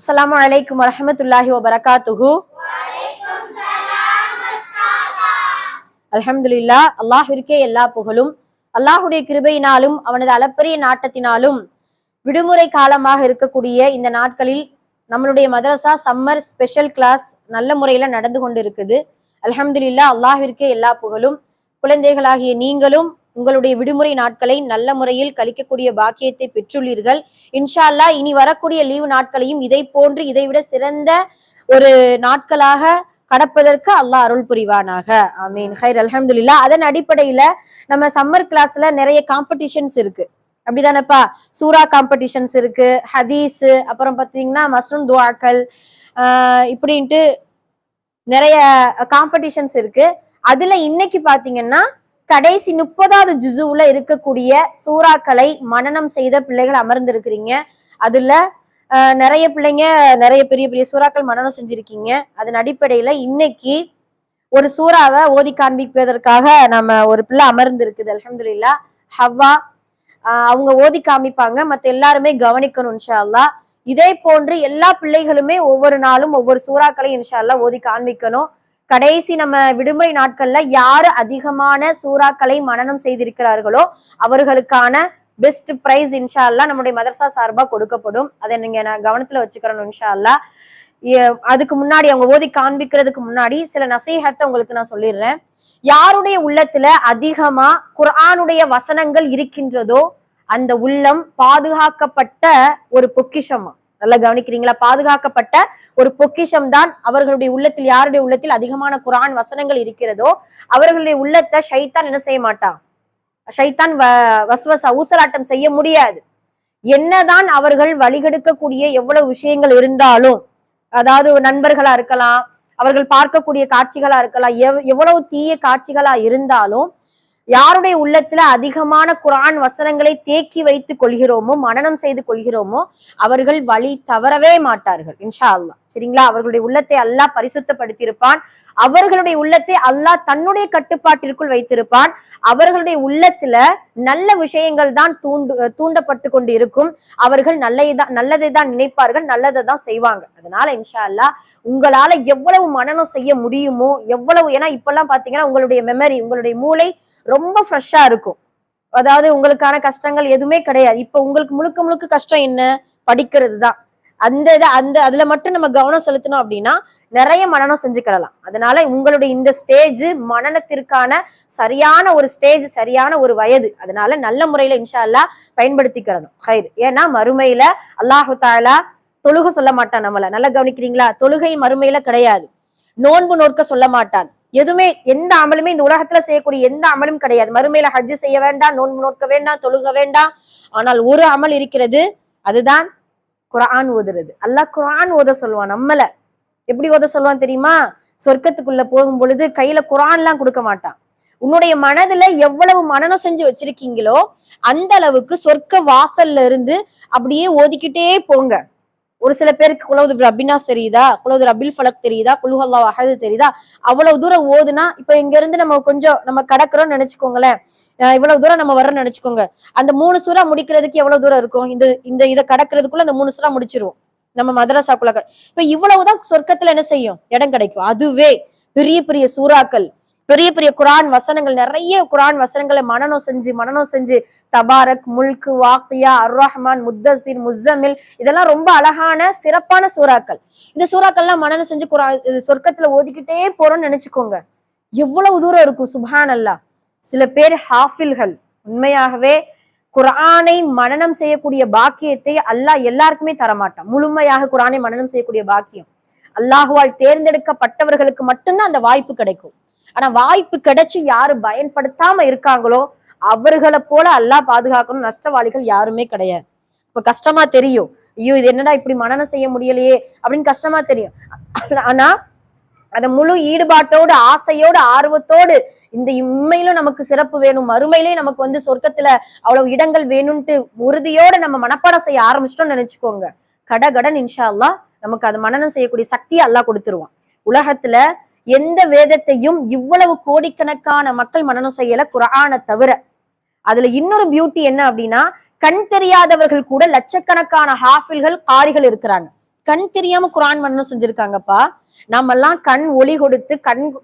அஸ்ஸலாமு அலைக்கும் வரஹ்மத்துல்லாஹி வபரகாத்துஹு. அல்ஹம்துலில்லாஹ். அல்லாஹ்விற்கே எல்லா புகழும். அல்லாஹுடைய கிருபையினாலும் அவனது அளப்பரிய நாட்டத்தினாலும் விடுமுறை காலமாக இருக்கக்கூடிய இந்த நாட்களில் நம்மளுடைய மதரசா சம்மர் ஸ்பெஷல் கிளாஸ் நல்ல முறையில நடந்து கொண்டு இருக்குது. அல்ஹம்துலில்லாஹ். அல்லாஹ்விற்கே எல்லா புகழும். குழந்தைகளாகிய நீங்களும் உங்களுடைய விடுமுறை நாட்களை நல்ல முறையில் கழிக்கக்கூடிய பாக்கியத்தை பெற்றுள்ளீர்கள். இன்ஷா அல்லாஹ் இனி வரக்கூடிய லீவு நாட்களையும் இதை போன்று இதைவிட சிறந்த ஒரு நாட்களாக கடப்பதற்கு அல்லாஹ் அருள் புரிவானாக. ஆமீன். ஹைர். அல்ஹம்துலில்லாஹ். அதன் அடிப்படையில நம்ம சம்மர் கிளாஸ்ல நிறைய காம்படிஷன்ஸ் இருக்கு, அப்படிதானப்பா? சூரா காம்படிஷன்ஸ் இருக்கு, ஹதீஸ், அப்புறம் பாத்தீங்கன்னா மஸ்ரூன் துஆக்கள், இப்படின்ட்டு நிறைய காம்படிஷன்ஸ் இருக்கு. அதுல இன்னைக்கு பாத்தீங்கன்னா கடைசி 30வது ஜுசுல இருக்கக்கூடிய சூறாக்களை மனனம் செய்த பிள்ளைகள் அமர்ந்திருக்கிறீங்க. அதுல நிறைய பிள்ளைங்க நிறைய பெரிய பெரிய சூறாக்கள் மனனம் செஞ்சிருக்கீங்க. அதன் அடிப்படையில இன்னைக்கு ஒரு சூறாவை ஓதி காண்பிப்பதற்காக நம்ம ஒரு பிள்ளை அமர்ந்து இருக்குது. அல்ஹம்துலில்லாஹ். ஹவ்வா அவங்க ஓதி காமிப்பாங்க, மத்த எல்லாருமே கவனிக்கணும் இன்ஷா அல்லாஹ். இதே போன்று எல்லா பிள்ளைகளுமே ஒவ்வொரு நாளும் ஒவ்வொரு சூறாக்களை இன்ஷா அல்லாஹ் ஓதி காண்பிக்கணும். கடைசி நம்ம விடுமுறை நாட்கள்ல யாரு அதிகமான சூறாக்களை மனனம் செய்திருக்கிறார்களோ அவர்களுக்கான பெஸ்ட் பிரைஸ் இன்ஷா அல்லாஹ் நம்முடைய மதரசா சார்பா கொடுக்கப்படும். அதை நீங்க நான் கவனத்துல வச்சுக்கிறோம் இன்ஷா அல்லாஹ். அதுக்கு முன்னாடி அவங்க ஓதி காண்பிக்கிறதுக்கு முன்னாடி சில நசீஹத்தை உங்களுக்கு நான் சொல்லிடுறேன். யாருடைய உள்ளத்துல அதிகமா குர்ஆனுடைய வசனங்கள் இருக்கின்றதோ அந்த உள்ளம் பாதுகாக்கப்பட்ட ஒரு பொக்கிஷமா. நல்லா கவனிக்கிறீங்களா? பாதுகாக்கப்பட்ட ஒரு பொக்கிஷம் தான் அவர்களுடைய உள்ளத்தில். யாருடைய உள்ளத்தில் அதிகமான குர்ஆன் வசனங்கள் இருக்கிறதோ அவர்களுடைய உள்ளத்தை ஷைத்தான் என்ன செய்ய மாட்டான்? ஷைத்தான் வஸ்வசா ஊசலாட்டம் செய்ய முடியாது. என்னதான் அவர்கள் வழிகெடுக்கக்கூடிய எவ்வளவு விஷயங்கள் இருந்தாலும், அதாவது நண்பர்களா இருக்கலாம், அவர்கள் பார்க்கக்கூடிய காட்சிகளா இருக்கலாம், எவ்வளவு தீய காட்சிகளா இருந்தாலும் யாருடைய உள்ளத்துல அதிகமான குர்ஆன் வசனங்களை தேக்கி வைத்துக் கொள்கிறோமோ, மனனம் செய்து கொள்கிறோமோ அவர்கள் வழி தவறவே மாட்டார்கள் இன்ஷா அல்லாஹ். சரிங்களா? அவர்களுடைய உள்ளத்தை அல்லாஹ் பரிசுத்தப்படுத்தியிருப்பான். அவர்களுடைய உள்ளத்தை அல்லாஹ் தன்னுடைய கட்டுப்பாட்டிற்குள் வைத்திருப்பான். அவர்களுடைய உள்ளத்துல நல்ல விஷயங்கள் தான் தூண்டப்பட்டு கொண்டு இருக்கும். அவர்கள் நல்லதை தான் நினைப்பார்கள், நல்லதை தான் செய்வாங்க. அதனால இன்ஷா அல்லாஹ் உங்களால எவ்வளவு மனனம் செய்ய முடியுமோ எவ்வளவு, ஏன்னா இப்பெல்லாம் பாத்தீங்கன்னா உங்களுடைய மெமரி, உங்களுடைய மூளை ரொம்ப ஃப்ரெஷ்ஷா இருக்கும். அதாவது உங்களுக்கான கஷ்டங்கள் எதுவுமே கிடையாது. இப்ப உங்களுக்கு முழுக்க முழுக்க கஷ்டம் என்ன? படிக்கிறது தான். அதுல மட்டும் நம்ம கவனம் செலுத்தணும் அப்படின்னா நிறைய மனனம் செஞ்சுக்கலாம். அதனால உங்களுடைய இந்த ஸ்டேஜ் மனனத்திற்கான சரியான ஒரு ஸ்டேஜ், சரியான ஒரு வயது. அதனால நல்ல முறையில இன்ஷா அல்லாஹ் பயன்படுத்திக்கிறணும். ஹைர். ஏன்னா மறுமையில அல்லாஹு தஆலா தொழுகை சொல்ல மாட்டான் நம்மள. நல்லா கவனிக்கிறீங்களா? தொழுகை மறுமையில கிடையாது. நோன்பு நோக்க சொல்ல மாட்டான். எதுவுமே, எந்த அமலுமே இந்த உலகத்துல செய்யக்கூடிய எந்த அமலும் கிடையாது. மறுமையில ஹஜ் செய்ய வேண்டாம், நோன்பு நோக்க வேண்டாம், தொழுக வேண்டாம். ஆனால் ஒரு அமல் இருக்கிறது, அதுதான் குர்ஆன் ஓதுறது. அல்லாஹ் குர்ஆன் ஓத சொல்லுவான். நம்மள எப்படி ஓத சொல்லுவான் தெரியுமா? சொர்க்கத்துக்குள்ள போகும் பொழுது கையில குர்ஆன் எல்லாம் கொடுக்க மாட்டான். உன்னுடைய மனதுல எவ்வளவு மனனம் செஞ்சு வச்சிருக்கீங்களோ அந்த அளவுக்கு சொர்க்க வாசல்ல இருந்து அப்படியே ஓதிக்கிட்டே போங்க. ஒரு சில பேருக்கு குலவுது ரப்பினாஸ் தெரியுதா, குலவுது ரபில் ஃபலக் தெரியுதா, குல்ஹுவல்லாஹு அஹத் தெரியுதா, அவ்வளவு தூரம் ஓதுனா இப்ப இங்க இருந்து நம்ம கொஞ்சம் நம்ம கடக்கிறோம்னு நினைச்சுக்கோங்களேன். இவ்வளவு தூரம் நம்ம வர்றோம்னு நினைச்சுக்கோங்க. அந்த 3 சூறா முடிக்கிறதுக்கு எவ்வளவு தூரம் இருக்கும்? இதை கடக்கிறதுக்குள்ள அந்த 3 சூறா முடிச்சிருவோம் நம்ம மதரசாக்குள்ள. இப்ப இவ்வளவுதான் சொர்க்கத்துல என்ன செய்யும்? இடம் கிடைக்கும். அதுவே பெரிய பெரிய சூறாக்கள், பெரிய பெரிய குர்ஆன் வசனங்கள், நிறைய குர்ஆன் வசனங்களை மனனம் செஞ்சு தபாரக், முல்க், வாக்கியா, அர் ரஹ்மான், முத்தஸிர், முஸம்மில், இதெல்லாம் ரொம்ப அழகான சிறப்பான சூறாக்கள். இந்த சூறாக்கள்லாம் மனனம் செஞ்சு சொர்க்கத்துல ஓதிக்கிட்டே போறோம்னு நினைச்சுக்கோங்க. எவ்வளவு தூரம் இருக்கும்? சுப்ஹான் அல்லாஹ். சில பேர் ஹாஃபில்கள். உண்மையாகவே குர்ஆனை மனனம் செய்யக்கூடிய பாக்கியத்தை அல்லாஹ் எல்லாருக்குமே தரமாட்டான். முழுமையாக குர்ஆனை மனனம் செய்யக்கூடிய பாக்கியம் அல்லாஹுவால் தேர்ந்தெடுக்கப்பட்டவர்களுக்கு மட்டும்தான் அந்த வாய்ப்பு கிடைக்கும். ஆனா வாய்ப்பு கிடைச்சு யாரு பயன்படுத்தாம இருக்காங்களோ அவர்களை போல அல்லாஹ் பாதுகாக்கணும். நஷ்டவாளிகள் யாருமே கிடையாது. இப்ப கஷ்டமா தெரியும், ஐயோ இது என்னடா இப்படி மனனம் செய்ய முடியலையே அப்படின்னு கஷ்டமா தெரியும். ஆனா அத முழு ஈடுபாட்டோடு, ஆசையோடு, ஆர்வத்தோடு இந்த உண்மையிலும் நமக்கு சிறப்பு வேணும், மறுமையிலே நமக்கு சொர்க்கத்துல அவ்வளவு இடங்கள் வேணும்ட்டு உறுதியோட நம்ம மனப்பாடம் செய்ய ஆரம்பிச்சிட்டோம்னு நினைச்சுக்கோங்க. கடகடன் இன்ஷா அல்லாஹ் நமக்கு அது மனனம் செய்யக்கூடிய சக்தியை அல்லாஹ் கொடுத்துருவான். உலகத்துல எந்த வேதத்தையும் இவ்வளவு கோடிக்கணக்கான மக்கள் மனனம் செய்யல குர்ஆனை தவிர. அதுல இன்னொரு பியூட்டி என்ன அப்படின்னா, கண் தெரியாதவர்கள் கூட லட்சக்கணக்கான ஹாஃபில்கள், காரிகள் இருக்கிறாங்க. கண் தெரியாம குர்ஆன் மனனம் செஞ்சிருக்காங்கப்பா. நம்ம எல்லாம் கண் ஒளி கொடுத்து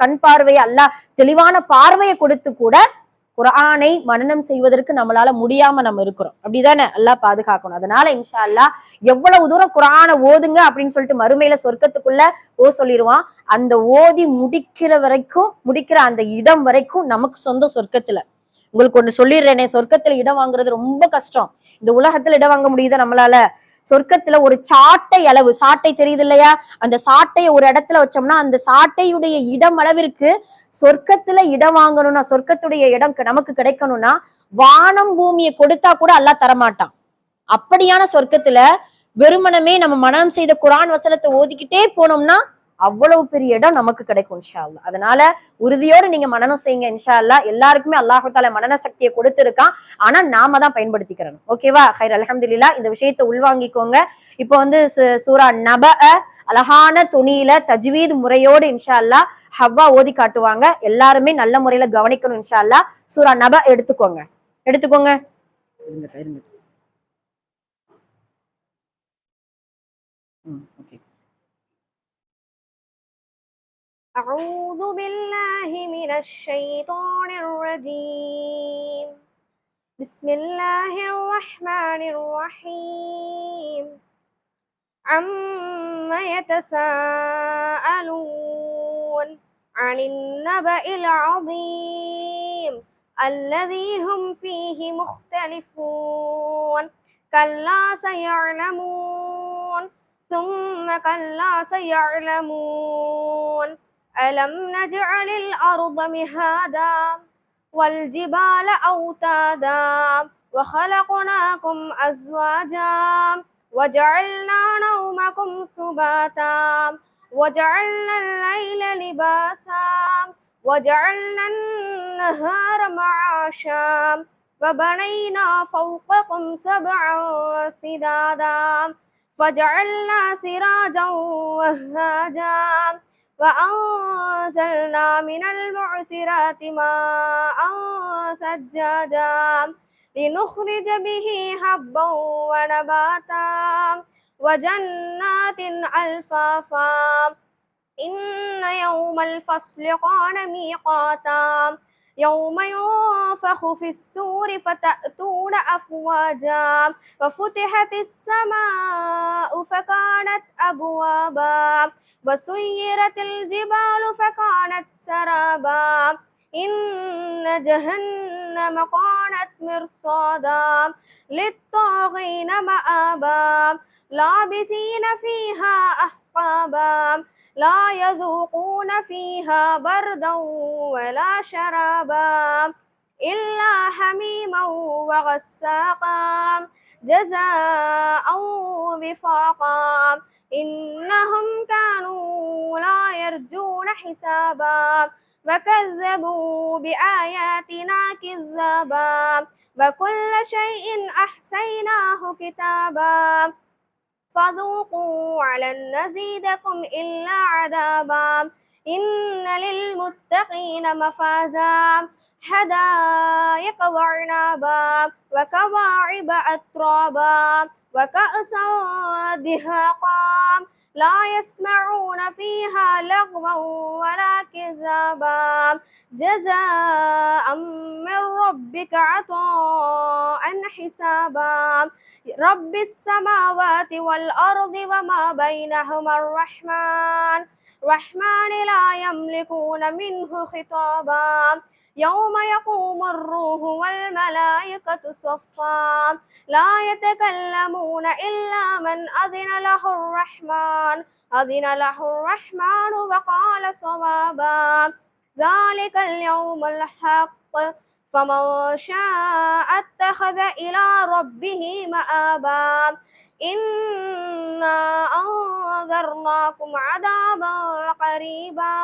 கண் பார்வையை அல்லாஹ் தெளிவான பார்வையை கொடுத்து கூட குர்ஆனை மனனம் செய்வதற்கு நம்மளால முடியாம நம்ம இருக்கிறோம். அப்படிதானே? அல்லாஹ் பாதுகாக்கணும். அதனால இன்ஷா அல்லாஹ் எவ்வளவு தூரம் குர்ஆனை ஓதுங்க அப்படின்னு சொல்லிட்டு மறுமையில சொர்க்கத்துக்குள்ள சொல்லிடுவான். அந்த ஓதி முடிக்கிற அந்த இடம் வரைக்கும் நமக்கு சொந்த சொர்க்கத்துல. உங்களுக்கு ஒண்ணு சொல்லிடுறேனே, சொர்க்கத்துல இடம் வாங்குறது ரொம்ப கஷ்டம். இந்த உலகத்துல இடம் வாங்க முடியுதா நம்மளால? சொர்க்கத்துல ஒரு சாட்டை தெரியுது இல்லையா? அந்த சாட்டையை ஒரு இடத்துல வச்சோம்னா அந்த சாட்டையுடைய இடம் அளவிற்கு சொர்க்கத்துல இடம் வாங்கணும்னா, சொர்க்கத்துடைய இடம் நமக்கு கிடைக்கணும்னா வானம் பூமியை கொடுத்தா கூட அல்லாஹ் தரமாட்டான். அப்படியான சொர்க்கத்துல வெறுமனமே நம்ம மனனம் செய்த குர்ஆன் வசனத்தை ஓதிக்கிட்டே போனோம்னா அவ்வளவு பெரிய இடம் நமக்கு கிடைக்கும் இன்ஷா அல்லாஹ். அதனால உறுதியோடு நீங்க மனனம் செய்யுங்க இன்ஷா அல்லாஹ். எல்லாருக்குமே அல்லாஹ் தஆலா மனன சக்தியை கொடுத்திருக்கான். ஆனா நாம தான் பயன்படுத்திக்கிறோம். ஓகேவா? ஹைர், அல்ஹம்துலில்லாஹ். இந்த விஷயத்தை உள்வாங்கிக்கோங்க. இப்போ சூரா நப அழகான துணியில தஜ்வீத் முறையோடு இன்ஷா அல்லாஹ் ஹவ்வா ஓதி காட்டுவாங்க. எல்லாருமே நல்ல முறையில கவனிக்கணும் இன்ஷா அல்லாஹ். சூரா நப எடுத்துக்கோங்க. أعوذ بالله من الشيطان الرجيم. بسم الله الرحمن الرحيم. عما يتساءلون عن النبأ العظيم الذي هم فيه مختلفون كلا سيعلمون ثم كلا سيعلمون ألم نجعل الأرض مهادا والجبال أوتادا وخلقناكم أزواجا وجعلنا نومكم سباتا وجعلنا الليل لباسا وجعلنا النهار معاشا وبنينا فوقكم سبعا سدادا فجعلنا سراجا وهاجا وأنزلنا من المعصرات ماء سجاجا لنخرج به حبا ونباتا وجنات ألفافا إن يوم الفصل كان ميقاتا يوم ينفخ في السور فتأتون أفواجا وفتحت السماء فكانت أبوابا وسيرت الجبال فكانت سرابا إن جهنم كانت مرصادا للطاغين مآبا لابثين فيها أحقابا لا يذوقون فيها بردا ولا شرابا إلا حميما وغساقا جزاء وفاقا إنهم كانوا لا يرجون حسابا وكذبوا بآياتنا كذابا وكل شيء أحصيناه كتابا فذوقوا ولن نزيدكم إلا عذابا إن للمتقين مفازا حدائق وعنابا وكواعب أترابا وكأسا دهاقا لا يسمعون فيها لغوا ولا كذابا جزاء من ربك عطاء حسابا رب السماوات والأرض وما بينهما الرحمن لا يملكون منه خطابا يوم يقوم الروح والملائكة صفا لا يتكلمون إلا من أذن له الرحمن وقال صوابا ذلك اليوم الحق فمن شاء اتخذ إلى ربه مآبا إنا أنذرناكم عذابا قريبا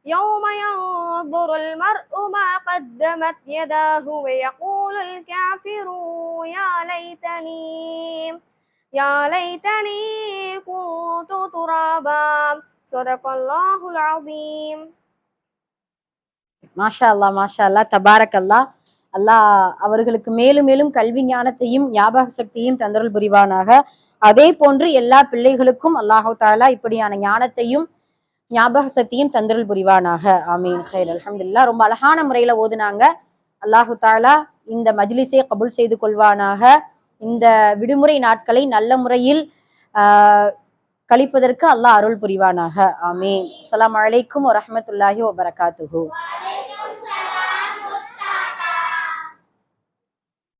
يوم ينظر المرء ما قدمت يداه ويقول الكافر يا ليتني كنت ترابا صدق الله العظيم. மாஷா அல்லா, மாஷா அல்லா, தபாரக் அல்லா. அல்லாஹ் அவர்களுக்கு மேலும் மேலும் கல்வி ஞானத்தையும் ஞாபக சக்தியும் தந்தருள் புரிவானாக. அதே போன்று எல்லா பிள்ளைகளுக்கும் அல்லாஹு தாலா இப்படியான ஞானத்தையும் ஞாபக சக்தியும் தந்தருள் புரிவானாக. ஆமீன். ஹைர். அல்ஹம்துலில்லாஹ். ரொம்ப அழகான முறையில ஓதுனாங்க. அல்லாஹு தாலா இந்த மஜ்லிஸை கபூல் செய்து கொள்வானாக. இந்த விடுமுறை நாட்களை நல்ல முறையில் கழிப்பதற்கு அல்லாஹ் அருள் புரிவானாக. ஆமீன். அஸ்ஸலாமு அலைக்கும் வரஹ்மத்துல்லாஹி வபரகாத்துஹு.